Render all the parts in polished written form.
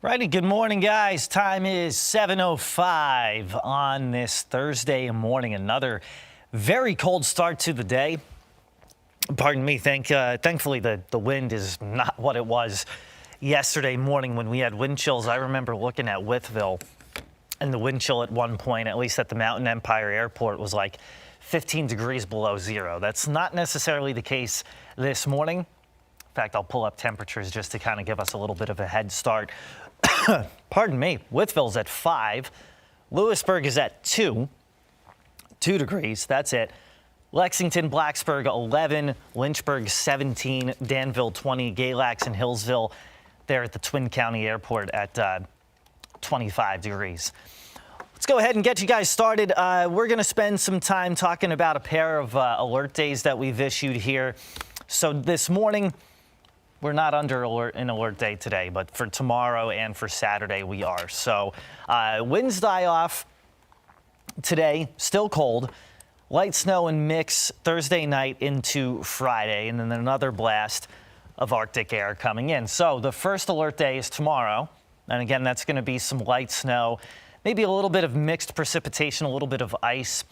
Righty, good morning, guys. Time is 7:05 on this Thursday morning. Another very cold start to the day. Pardon me. Thankfully, the wind is not what it was yesterday morning when we had wind chills. I remember looking at Wytheville, and the wind chill at one point, at least at the Mountain Empire Airport, was like 15 degrees below zero. That's not necessarily the case this morning. In fact, I'll pull up temperatures just to kind of give us a little bit of a head start. Pardon me. Wytheville's at 5. Lewisburg is at 2 degrees. That's it. Lexington, Blacksburg 11, Lynchburg 17, Danville 20, Galax and Hillsville there at the Twin County Airport at 25 degrees. Let's go ahead and get you guys started. We're going to spend some time talking about a pair of alert days that we've issued here. So this morning, we're not under an alert day today, but for tomorrow and for Saturday we are. So winds die off today, still cold. Light snow and mix Thursday night into Friday, and then another blast of Arctic air coming in. So the first alert day is tomorrow. And again, that's going to be some light snow, maybe a little bit of mixed precipitation, a little bit of ice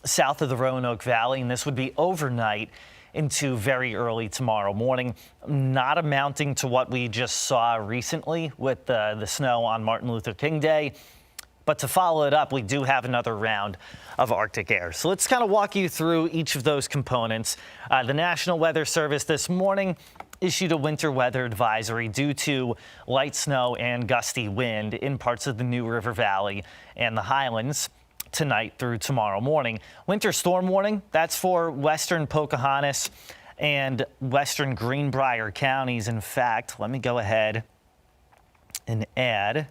south of the Roanoke Valley. And this would be overnight into very early tomorrow morning, not amounting to what we just saw recently with the snow on Martin Luther King Day. But to follow it up, we do have another round of Arctic air. So let's kind of walk you through each of those components. The National Weather Service this morning issued a winter weather advisory due to light snow and gusty wind in parts of the New River Valley and the Highlands tonight through tomorrow morning. Winter storm warning, that's for western Pocahontas and western Greenbrier counties. In fact, let me go ahead and add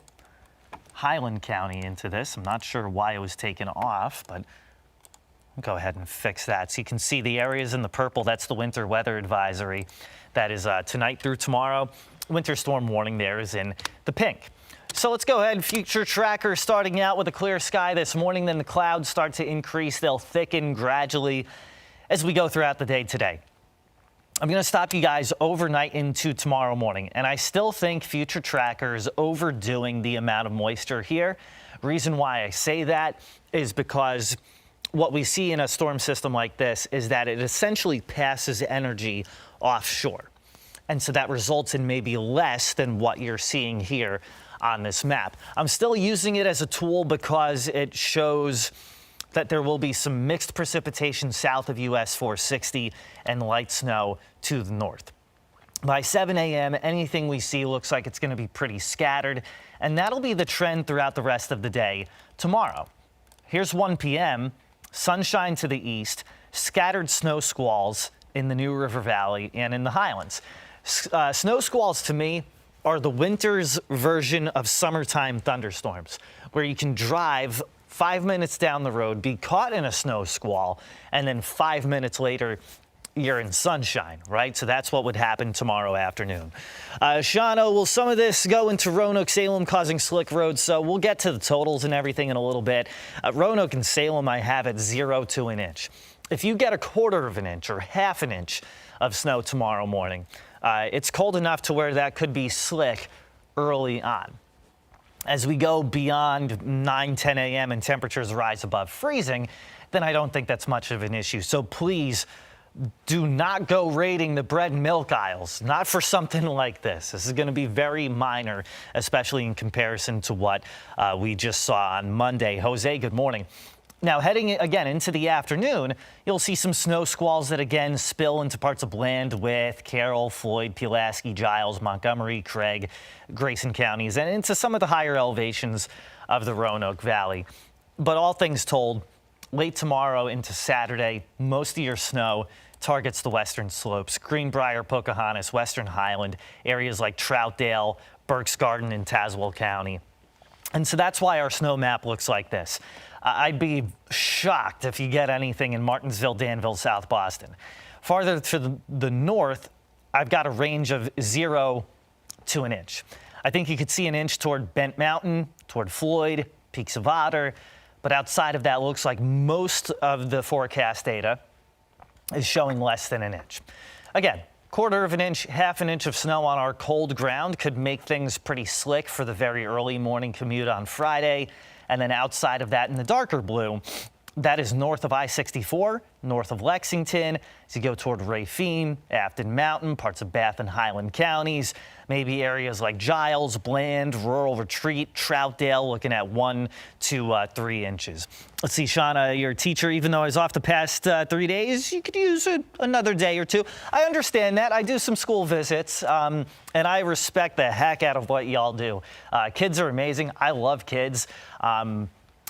Highland County into this. I'm not sure why it was taken off, but I'll go ahead and fix that. So you can see the areas in the purple, that's the winter weather advisory. That is tonight through tomorrow. Winter storm warning there is in the pink. So let's go ahead. Future tracker starting out with a clear sky this morning. Then the clouds start to increase. They'll thicken gradually as we go throughout the day today. I'm going to stop you guys overnight into tomorrow morning. And I still think Future Tracker is overdoing the amount of moisture here. Reason why I say that is because what we see in a storm system like this is that it essentially passes energy offshore. And so that results in maybe less than what you're seeing here on this map. I'm still using it as a tool because it shows that there will be some mixed precipitation south of US 460 and light snow to the north. By 7 a.m., anything we see looks like it's going to be pretty scattered, and that'll be the trend throughout the rest of the day tomorrow. Here's 1 p.m., sunshine to the east, scattered snow squalls in the New River Valley and in the Highlands. Snow squalls to me are the winter's version of summertime thunderstorms, where you can drive 5 minutes down the road, be caught in a snow squall, and then 5 minutes later, you're in sunshine, right? So that's what would happen tomorrow afternoon. Shawno, will some of this go into Roanoke, Salem, causing slick roads? So we'll get to the totals and everything in a little bit. Roanoke and Salem, I have at 0 to an inch. If you get 1/4 of an inch or 1/2 an inch of snow tomorrow morning, it's cold enough to where that could be slick early on. As we go beyond 9, 10 a.m. and temperatures rise above freezing, then I don't think that's much of an issue. So please do not go raiding the bread and milk aisles, not for something like this. This is going to be very minor, especially in comparison to what we just saw on Monday. Jose, good morning. Now, heading again into the afternoon, you'll see some snow squalls that again spill into parts of Bland, Wythe, Carroll, Floyd, Pulaski, Giles, Montgomery, Craig, Grayson counties, and into some of the higher elevations of the Roanoke Valley. But all things told, late tomorrow into Saturday, most of your snow targets the western slopes, Greenbrier, Pocahontas, Western Highland, areas like Troutdale, Burke's Garden, and Tazewell County. And so that's why our snow map looks like this. I'd be shocked if you get anything in Martinsville, Danville, South Boston. Farther to the north, I've got a range of 0 to an inch. I think you could see an inch toward Bent Mountain, toward Floyd, Peaks of Otter, but outside of that, looks like most of the forecast data is showing less than an inch. Again, Quarter of an inch, half an inch of snow on our cold ground could make things pretty slick for the very early morning commute on Friday. And then outside of that in the darker blue, that is north of I-64, north of Lexington, as you go toward Rafine, Afton Mountain, parts of Bath and Highland counties, maybe areas like Giles, Bland, Rural Retreat, Troutdale, looking at 1 to 3 inches. Let's see, Shauna, you're a teacher. Even though I was off the past 3 days, you could use another day or two. I understand that. I do some school visits, and I respect the heck out of what y'all do. Kids are amazing. I love kids.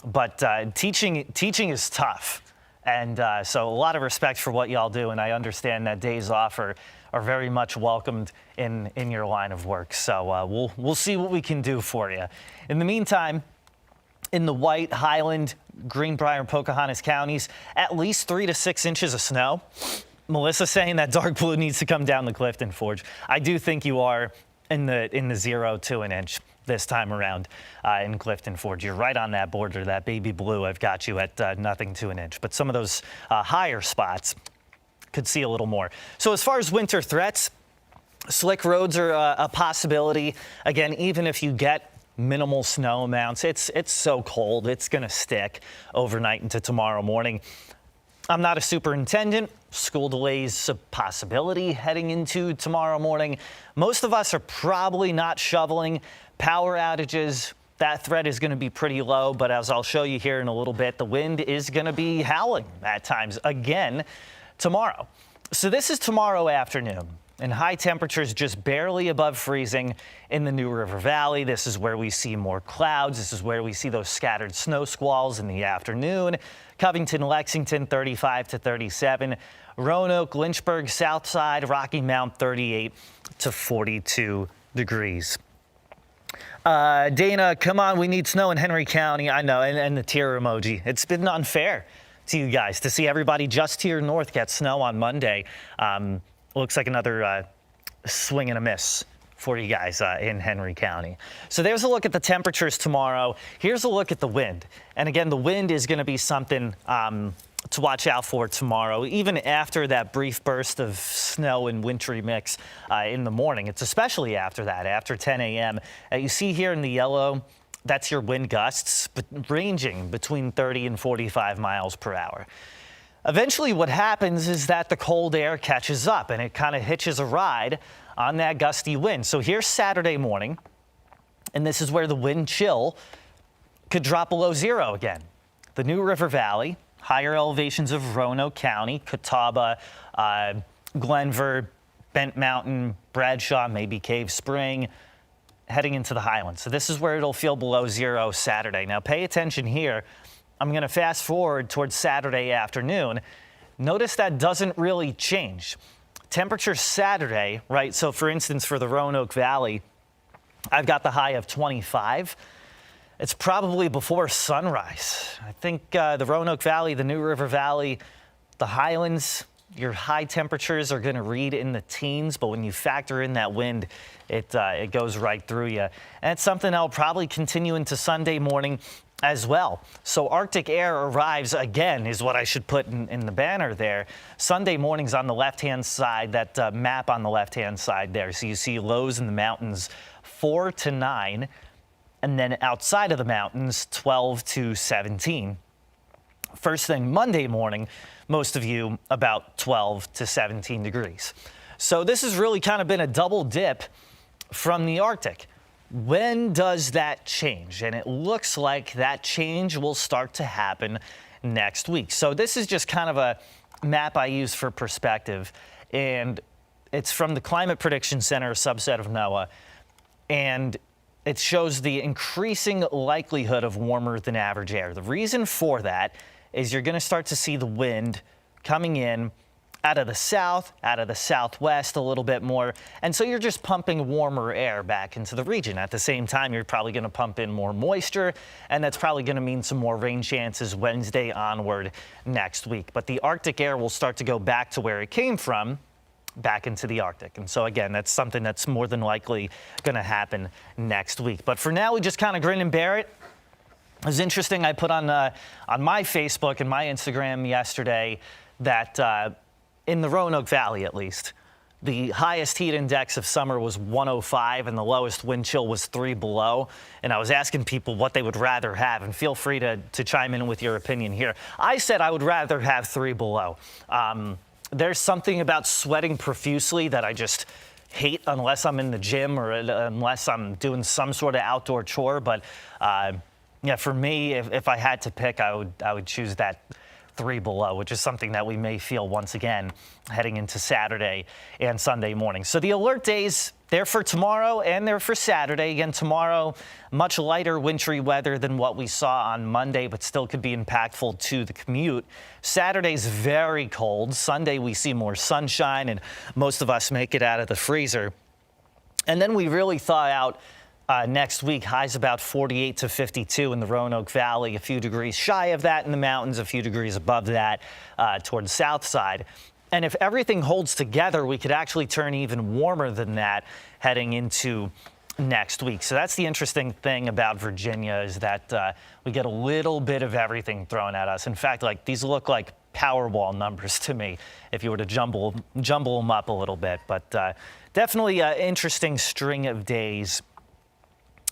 But teaching is tough, and so a lot of respect for what y'all do, and I understand that days off are very much welcomed in your line of work. So we'll see what we can do for you. In the meantime, in the White, Highland, Greenbrier, and Pocahontas counties, at least 3 to 6 inches of snow. Melissa saying that dark blue needs to come down the Clifton Forge. I do think you are in the 0 to an inch this time around in Clifton Forge. You're right on that border, that baby blue. I've got you at nothing to an inch. But some of those higher spots could see a little more. So as far as winter threats, slick roads are a possibility. Again, even if you get minimal snow amounts, it's so cold, it's going to stick overnight into tomorrow morning. I'm not a superintendent. School delays a possibility heading into tomorrow morning. Most of us are probably not shoveling. Power outages, that threat is going to be pretty low, but as I'll show you here in a little bit, the wind is going to be howling at times again tomorrow. So this is tomorrow afternoon, and high temperatures just barely above freezing in the New River Valley. This is where we see more clouds. This is where we see those scattered snow squalls in the afternoon. Covington, Lexington, 35 to 37. Roanoke, Lynchburg, Southside, Rocky Mount, 38 to 42 degrees. Dana, come on, we need snow in Henry County. I know, and the tear emoji. It's been unfair to you guys to see everybody just to your north get snow on Monday. Looks like another swing and a miss for you guys in Henry County. So there's a look at the temperatures tomorrow. Here's a look at the wind. And again, the wind is going to be something to watch out for tomorrow, even after that brief burst of snow and wintry mix in the morning. It's especially after that, after 10 a.m. You see here in the yellow, that's your wind gusts ranging between 30 and 45 miles per hour. Eventually what happens is that the cold air catches up and it kind of hitches a ride on that gusty wind. So here's Saturday morning, and this is where the wind chill could drop below 0 again. The New River Valley, higher elevations of Roanoke County, Catawba, Glenver, Bent Mountain, Bradshaw, maybe Cave Spring, heading into the Highlands. So this is where it'll feel below 0 Saturday. Now pay attention here. I'm going to fast forward towards Saturday afternoon. Notice that doesn't really change. Temperature Saturday, right? So for instance, for the Roanoke Valley, I've got the high of 25. It's probably before sunrise. I think the Roanoke Valley, the New River Valley, the Highlands, your high temperatures are going to read in the teens, but when you factor in that wind, it goes right through you. And it's something that'll probably continue into Sunday morning as well. So Arctic air arrives again, is what I should put in the banner there. Sunday mornings on the left-hand side, that map on the left-hand side there. So you see lows in the mountains 4 to 9. And then outside of the mountains, 12 to 17. First thing Monday morning, most of you about 12 to 17 degrees. So this has really kind of been a double dip from the Arctic. When does that change? And it looks like that change will start to happen next week. So this is just kind of a map I use for perspective. And it's from the Climate Prediction Center, a subset of NOAA. And it shows the increasing likelihood of warmer than average air. The reason for that is you're going to start to see the wind coming in out of the south, out of the southwest a little bit more. And so you're just pumping warmer air back into the region. At the same time, you're probably going to pump in more moisture, and that's probably going to mean some more rain chances Wednesday onward next week. But the Arctic air will start to go back to where it came from, back into the Arctic. And so again, that's something that's more than likely going to happen next week. But for now, we just kind of grin and bear it. It was interesting. I put on my Facebook and my Instagram yesterday that in the Roanoke Valley, at least, The highest heat index of summer was 105, and the lowest wind chill was 3 below. And I was asking people what they would rather have, and feel free to chime in with your opinion here. I said I would rather have 3 below. There's something about sweating profusely that I just hate unless I'm in the gym or unless I'm doing some sort of outdoor chore. But yeah, for me, if I had to pick, I would choose that 3 below, which is something that we may feel once again heading into Saturday and Sunday morning. So the alert days, they're for tomorrow and they're for Saturday. Again, tomorrow, much lighter wintry weather than what we saw on Monday, but still could be impactful to the commute. Saturday's very cold. Sunday, we see more sunshine and most of us make it out of the freezer. And then we really thaw out next week. Highs about 48 to 52 in the Roanoke Valley, a few degrees shy of that in the mountains, a few degrees above that toward the south side. And if everything holds together, we could actually turn even warmer than that heading into next week. So that's the interesting thing about Virginia, is that we get a little bit of everything thrown at us. In fact, like, these look like Powerball numbers to me if you were to jumble them up a little bit. But definitely an interesting string of days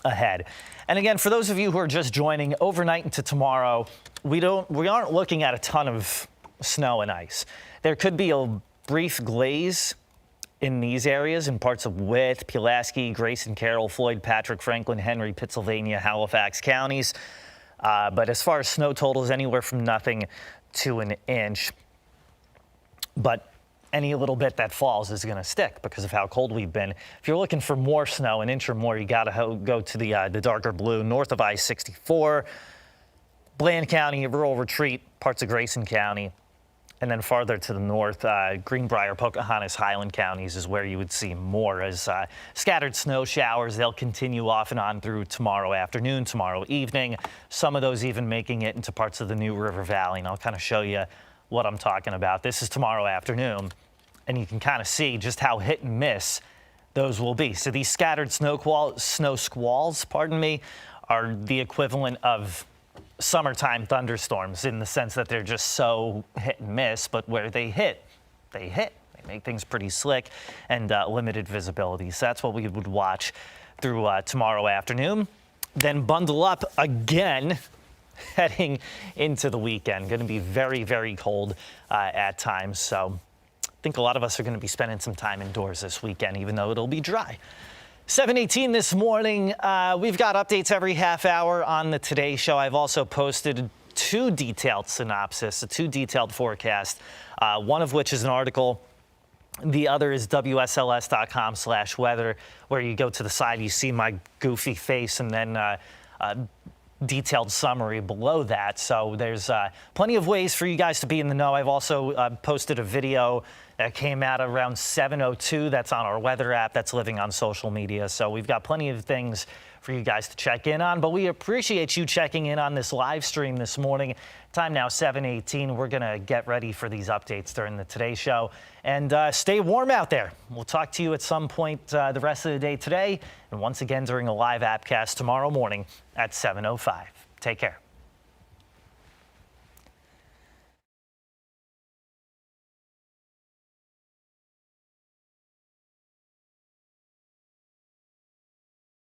ahead. And again, for those of you who are just joining, overnight into tomorrow, we aren't looking at a ton of snow and ice. There could be a brief glaze in these areas in parts of Wythe, Pulaski, Grayson, Carroll, Floyd, Patrick, Franklin, Henry, Pittsylvania, Halifax counties. But as far as snow totals, anywhere from nothing to an inch. But any little bit that falls is going to stick because of how cold we've been. If you're looking for more snow, an inch or more, you got to go to the darker blue north of I-64, Bland County, Rural Retreat, parts of Grayson County, and then farther to the north, Greenbrier, Pocahontas, Highland counties is where you would see more as scattered snow showers. They'll continue off and on through tomorrow afternoon, tomorrow evening. Some of those even making it into parts of the New River Valley, and I'll kind of show you what I'm talking about. This is tomorrow afternoon, and you can kind of see just how hit and miss those will be. So these scattered snow squalls, are the equivalent of summertime thunderstorms in the sense that they're just so hit and miss, but where they hit, they hit. They make things pretty slick and limited visibility. So that's what we would watch through tomorrow afternoon. Then bundle up again heading into the weekend. Going to be very, very cold at times. So I think a lot of us are going to be spending some time indoors this weekend, even though it'll be dry. 7:18 this morning. We've got updates every half hour on the Today Show. I've also posted 2 detailed synopsis, a 2 detailed forecast, one of which is an article. The other is WSLS.com/weather, where you go to the side, you see my goofy face, and then detailed summary below that. So there's plenty of ways for you guys to be in the know. I've also posted a video that came out around 7:02. That's on our weather app that's living on social media. So we've got plenty of things for you guys to check in on. But we appreciate you checking in on this live stream this morning. Time now 7:18. We're going to get ready for these updates during the Today Show. And stay warm out there. We'll talk to you at some point the rest of the day today. And once again during a live Appcast tomorrow morning at 7:05. Take care.